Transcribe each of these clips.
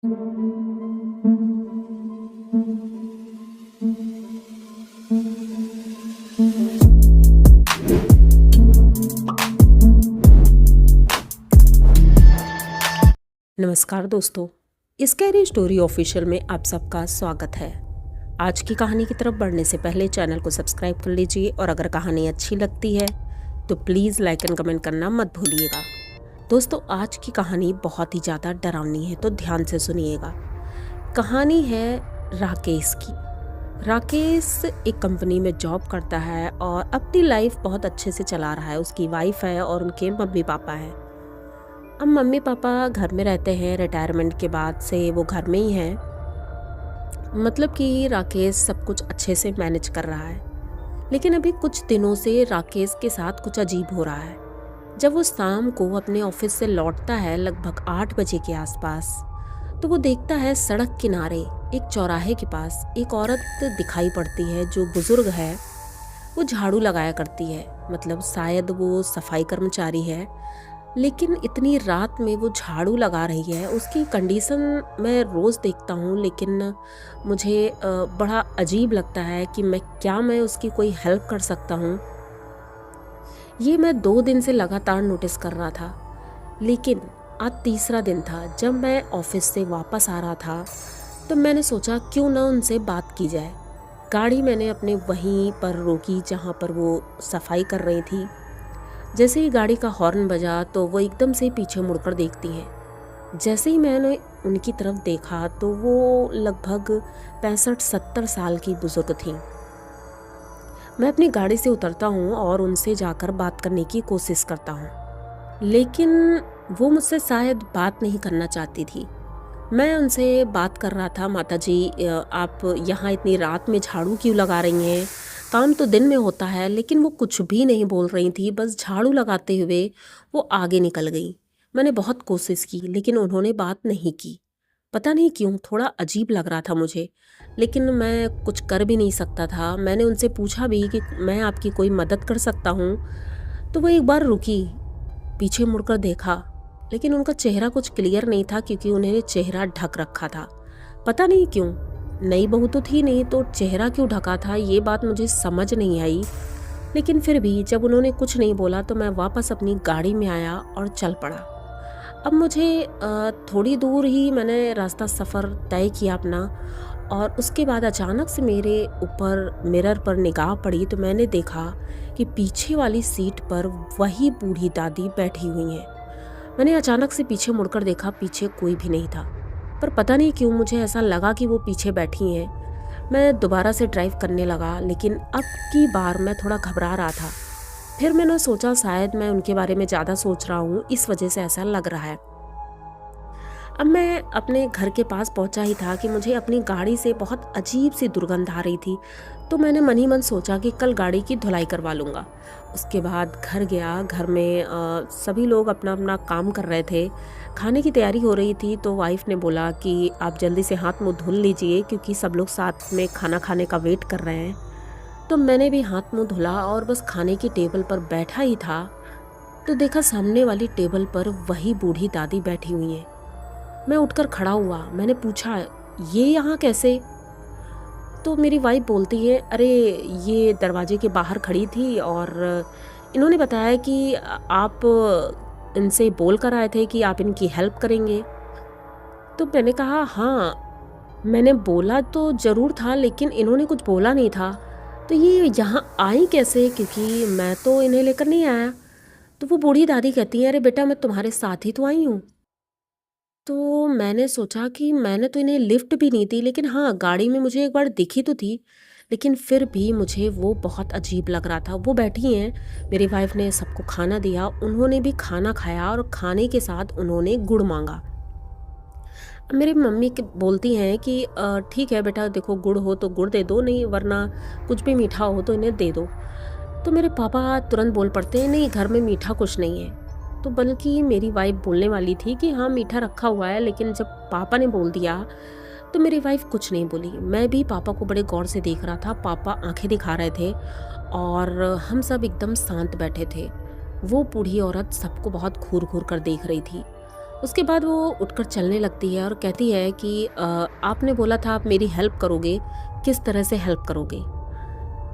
नमस्कार दोस्तों, scary story official में आप सबका स्वागत है। आज की कहानी की तरफ बढ़ने से पहले चैनल को सब्सक्राइब कर लीजिए और अगर कहानी अच्छी लगती है तो प्लीज़ लाइक एंड कमेंट करना मत भूलिएगा। दोस्तों, आज की कहानी बहुत ही ज़्यादा डरावनी है, तो ध्यान से सुनिएगा। कहानी है राकेश की। राकेश एक कंपनी में जॉब करता है और अपनी लाइफ बहुत अच्छे से चला रहा है। उसकी वाइफ है और उनके मम्मी पापा हैं। अब मम्मी पापा घर में रहते हैं, रिटायरमेंट के बाद से वो घर में ही हैं। मतलब कि राकेश सब कुछ अच्छे से मैनेज कर रहा है, लेकिन अभी कुछ दिनों से राकेश के साथ कुछ अजीब हो रहा है। जब वो शाम को अपने ऑफिस से लौटता है लगभग 8 बजे के आसपास, तो वो देखता है सड़क किनारे एक चौराहे के पास एक औरत दिखाई पड़ती है जो बुजुर्ग है। वो झाड़ू लगाया करती है, मतलब शायद वो सफाई कर्मचारी है, लेकिन इतनी रात में वो झाड़ू लगा रही है। उसकी कंडीशन मैं रोज़ देखता हूँ, लेकिन मुझे बड़ा अजीब लगता है कि मैं उसकी कोई हेल्प कर सकता हूँ। ये मैं 2 दिन से लगातार नोटिस कर रहा था, लेकिन आज तीसरा दिन था। जब मैं ऑफिस से वापस आ रहा था तो मैंने सोचा क्यों ना उनसे बात की जाए। गाड़ी मैंने अपने वहीं पर रोकी जहाँ पर वो सफाई कर रही थी। जैसे ही गाड़ी का हॉर्न बजा तो वो एकदम से पीछे मुड़कर देखती हैं। जैसे ही मैंने उनकी तरफ देखा तो वो लगभग 65-70 साल की बुजुर्ग थीं। मैं अपनी गाड़ी से उतरता हूँ और उनसे जाकर बात करने की कोशिश करता हूँ, लेकिन वो मुझसे शायद बात नहीं करना चाहती थी। मैं उनसे बात कर रहा था, माता जी आप यहाँ इतनी रात में झाड़ू क्यों लगा रही हैं? काम तो दिन में होता है। लेकिन वो कुछ भी नहीं बोल रही थी, बस झाड़ू लगाते हुए वो आगे निकल गई। मैंने बहुत कोशिश की, लेकिन उन्होंने बात नहीं की। पता नहीं क्यों, थोड़ा अजीब लग रहा था मुझे, लेकिन मैं कुछ कर भी नहीं सकता था। मैंने उनसे पूछा भी कि मैं आपकी कोई मदद कर सकता हूँ, तो वो एक बार रुकी, पीछे मुड़कर देखा, लेकिन उनका चेहरा कुछ क्लियर नहीं था क्योंकि उन्होंने चेहरा ढक रखा था। पता नहीं क्यों, नई बहू तो थी नहीं तो चेहरा क्यों ढका था, ये बात मुझे समझ नहीं आई। लेकिन फिर भी जब उन्होंने कुछ नहीं बोला तो मैं वापस अपनी गाड़ी में आया और चल पड़ा। अब मुझे थोड़ी दूर ही मैंने रास्ता सफ़र तय किया अपना, और उसके बाद अचानक से मेरे ऊपर मिरर पर निगाह पड़ी तो मैंने देखा कि पीछे वाली सीट पर वही बूढ़ी दादी बैठी हुई हैं। मैंने अचानक से पीछे मुड़कर देखा, पीछे कोई भी नहीं था, पर पता नहीं क्यों मुझे ऐसा लगा कि वो पीछे बैठी हैं। मैं दोबारा से ड्राइव करने लगा, लेकिन अब की बार मैं थोड़ा घबरा रहा था। फिर मैंने सोचा शायद मैं उनके बारे में ज़्यादा सोच रहा हूँ, इस वजह से ऐसा लग रहा है। अब मैं अपने घर के पास पहुंचा ही था कि मुझे अपनी गाड़ी से बहुत अजीब सी दुर्गंध आ रही थी, तो मैंने मन ही मन सोचा कि कल गाड़ी की धुलाई करवा लूँगा। उसके बाद घर गया। घर में सभी लोग अपना अपना काम कर रहे थे, खाने की तैयारी हो रही थी, तो वाइफ ने बोला कि आप जल्दी से हाथ मुंह धुल लीजिए क्योंकि सब लोग साथ में खाना खाने का वेट कर रहे हैं। तो मैंने भी हाथ मुंह धुला और बस खाने की टेबल पर बैठा ही था तो देखा सामने वाली टेबल पर वही बूढ़ी दादी बैठी हुई हैं। मैं उठकर खड़ा हुआ। मैंने पूछा, ये यहाँ कैसे? तो मेरी वाइफ बोलती है, अरे ये दरवाजे के बाहर खड़ी थी और इन्होंने बताया कि आप इनसे बोल कर आए थे कि आप इनकी हेल्प करेंगे। तो मैंने कहा, हाँ मैंने बोला तो ज़रूर था, लेकिन इन्होंने कुछ बोला नहीं था। तो ये यहाँ आई कैसे, क्योंकि मैं तो इन्हें लेकर नहीं आया। तो वो बूढ़ी दादी कहती है, अरे बेटा मैं तुम्हारे साथ ही तो आई हूँ। तो मैंने सोचा कि मैंने तो इन्हें लिफ्ट भी नहीं दी, लेकिन हाँ गाड़ी में मुझे एक बार दिखी तो थी, लेकिन फिर भी मुझे वो बहुत अजीब लग रहा था। वो बैठी हैं, मेरी वाइफ ने सबको खाना दिया, उन्होंने भी खाना खाया और खाने के साथ उन्होंने गुड़ मांगा। अब मेरी मम्मी बोलती हैं कि ठीक है बेटा, देखो गुड़ हो तो गुड़ दे दो, नहीं वरना कुछ भी मीठा हो तो इन्हें दे दो। तो मेरे पापा तुरंत बोल पड़ते हैं, नहीं घर में मीठा कुछ नहीं है। तो बल्कि मेरी वाइफ बोलने वाली थी कि हाँ मीठा रखा हुआ है, लेकिन जब पापा ने बोल दिया तो मेरी वाइफ कुछ नहीं बोली। मैं भी पापा को बड़े गौर से देख रहा था। पापा आंखें दिखा रहे थे और हम सब एकदम शांत बैठे थे। वो बूढ़ी औरत सबको बहुत घूर घूर कर देख रही थी। उसके बाद वो उठकर चलने लगती है और कहती है कि आपने बोला था आप मेरी हेल्प करोगे, किस तरह से हेल्प करोगे?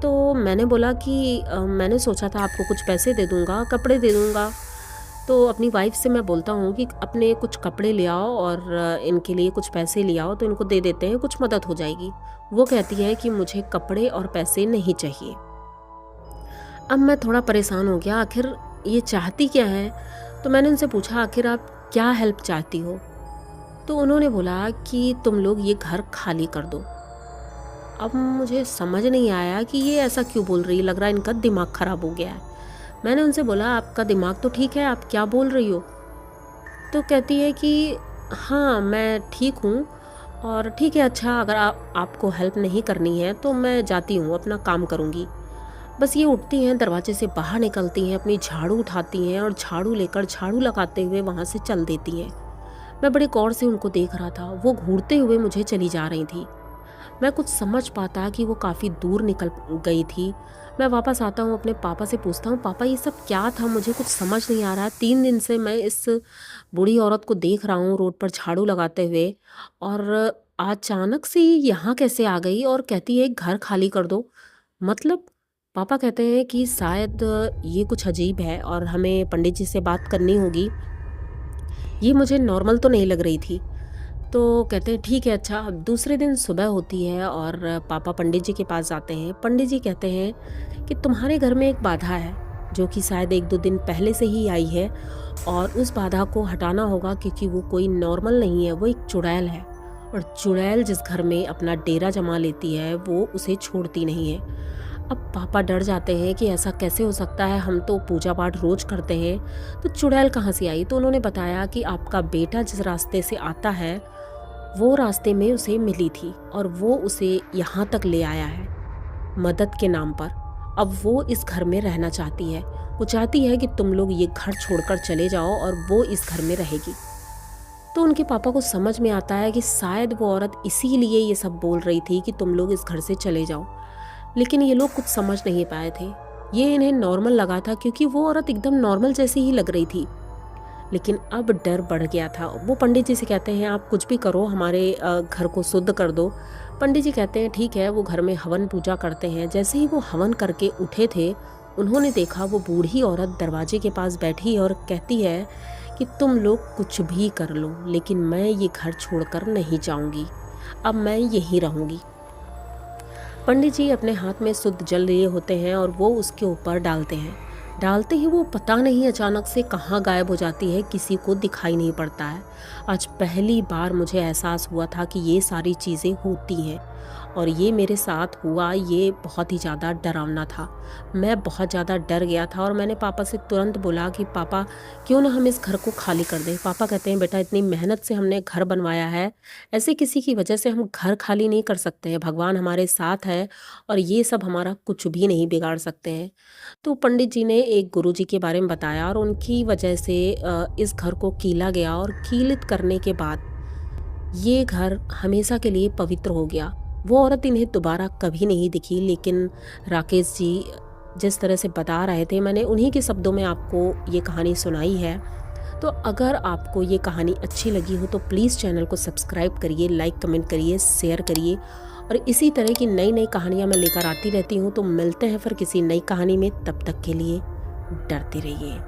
तो मैंने बोला कि मैंने सोचा था आपको कुछ पैसे दे दूँगा, कपड़े दे दूँगा। तो अपनी वाइफ़ से मैं बोलता हूँ कि अपने कुछ कपड़े ले आओ और इनके लिए कुछ पैसे ले आओ, तो इनको दे देते हैं, कुछ मदद हो जाएगी। वो कहती है कि मुझे कपड़े और पैसे नहीं चाहिए। अब मैं थोड़ा परेशान हो गया, आखिर ये चाहती क्या है? तो मैंने उनसे पूछा, आखिर आप क्या हेल्प चाहती हो? तो उन्होंने बोला कि तुम लोग ये घर खाली कर दो। अब मुझे समझ नहीं आया कि ये ऐसा क्यों बोल रही है, लग रहा है इनका दिमाग ख़राब हो गया है। मैंने उनसे बोला, आपका दिमाग तो ठीक है, आप क्या बोल रही हो? तो कहती है कि हाँ, मैं ठीक हूँ और ठीक है, अच्छा अगर आपको हेल्प नहीं करनी है तो मैं जाती हूँ, अपना काम करूँगी। बस ये उठती हैं, दरवाजे से बाहर निकलती हैं, अपनी झाड़ू उठाती हैं और झाड़ू लेकर झाड़ू लगाते हुए वहाँ से चल देती हैं। मैं बड़े गौर से उनको देख रहा था, वो घूरते हुए मुझे चली जा रही थी। मैं कुछ समझ पाता कि वो काफ़ी दूर निकल गई थी। मैं वापस आता हूँ, अपने पापा से पूछता हूँ, पापा ये सब क्या था? मुझे कुछ समझ नहीं आ रहा है। 3 दिन से मैं इस बूढ़ी औरत को देख रहा हूँ रोड पर झाड़ू लगाते हुए, और अचानक से ये यहाँ कैसे आ गई और कहती है घर खाली कर दो। मतलब पापा कहते हैं कि शायद ये कुछ अजीब है और हमें पंडित जी से बात करनी होगी। ये मुझे नॉर्मल तो नहीं लग रही थी। तो कहते हैं ठीक है, अच्छा। अब दूसरे दिन सुबह होती है और पापा पंडित जी के पास जाते हैं। पंडित जी कहते हैं कि तुम्हारे घर में एक बाधा है जो कि शायद 1-2 दिन पहले से ही आई है और उस बाधा को हटाना होगा, क्योंकि वो कोई नॉर्मल नहीं है, वो एक चुड़ैल है और चुड़ैल जिस घर में अपना डेरा जमा लेती है वो उसे छोड़ती नहीं है। अब पापा डर जाते हैं कि ऐसा कैसे हो सकता है, हम तो पूजा पाठ रोज करते हैं, तो चुड़ैल कहाँ से आई? तो उन्होंने बताया कि आपका बेटा जिस रास्ते से आता है वो रास्ते में उसे मिली थी और वो उसे यहाँ तक ले आया है मदद के नाम पर। अब वो इस घर में रहना चाहती है, वो चाहती है कि तुम लोग ये घर छोड़कर चले जाओ और वो इस घर में रहेगी। तो उनके पापा को समझ में आता है कि शायद वो औरत इसीलिए ये सब बोल रही थी कि तुम लोग इस घर से चले जाओ, लेकिन ये लोग कुछ समझ नहीं पाए थे। ये इन्हें नॉर्मल लगा था क्योंकि वो औरत एकदम नॉर्मल जैसी ही लग रही थी, लेकिन अब डर बढ़ गया था। वो पंडित जी से कहते हैं आप कुछ भी करो, हमारे घर को शुद्ध कर दो। पंडित जी कहते हैं ठीक है। वो घर में हवन पूजा करते हैं। जैसे ही वो हवन करके उठे थे, उन्होंने देखा वो बूढ़ी औरत दरवाजे के पास बैठी और कहती है कि तुम लोग कुछ भी कर लो, लेकिन मैं ये घर छोड़कर नहीं जाऊंगी, अब मैं यहीं रहूंगी। पंडित जी अपने हाथ में शुद्ध जल लिए होते हैं और वो उसके ऊपर डालते हैं। डालते ही वो पता नहीं अचानक से कहाँ गायब हो जाती है, किसी को दिखाई नहीं पड़ता है। आज पहली बार मुझे एहसास हुआ था कि ये सारी चीज़ें होती हैं और ये मेरे साथ हुआ। ये बहुत ही ज़्यादा डरावना था। मैं बहुत ज़्यादा डर गया था और मैंने पापा से तुरंत बोला कि पापा क्यों ना हम इस घर को खाली कर दें। पापा कहते हैं बेटा इतनी मेहनत से हमने घर बनवाया है, ऐसे किसी की वजह से हम घर खाली नहीं कर सकते हैं। भगवान हमारे साथ है और ये सब हमारा कुछ भी नहीं बिगाड़ सकते हैं। तो पंडित जी ने एक गुरुजी के बारे में बताया और उनकी वजह से इस घर को कीला गया और कीलित करने के बाद ये घर हमेशा के लिए पवित्र हो गया। वो औरत इन्हें दोबारा कभी नहीं दिखी, लेकिन राकेश जी जिस तरह से बता रहे थे, मैंने उन्हीं के शब्दों में आपको ये कहानी सुनाई है। तो अगर आपको ये कहानी अच्छी लगी हो तो प्लीज़ चैनल को सब्सक्राइब करिए, लाइक कमेंट करिए, शेयर करिए और इसी तरह की नई नई कहानियाँ मैं लेकर आती रहती हूँ। तो मिलते हैं फिर किसी नई कहानी में, तब तक के लिए डरते रहिए।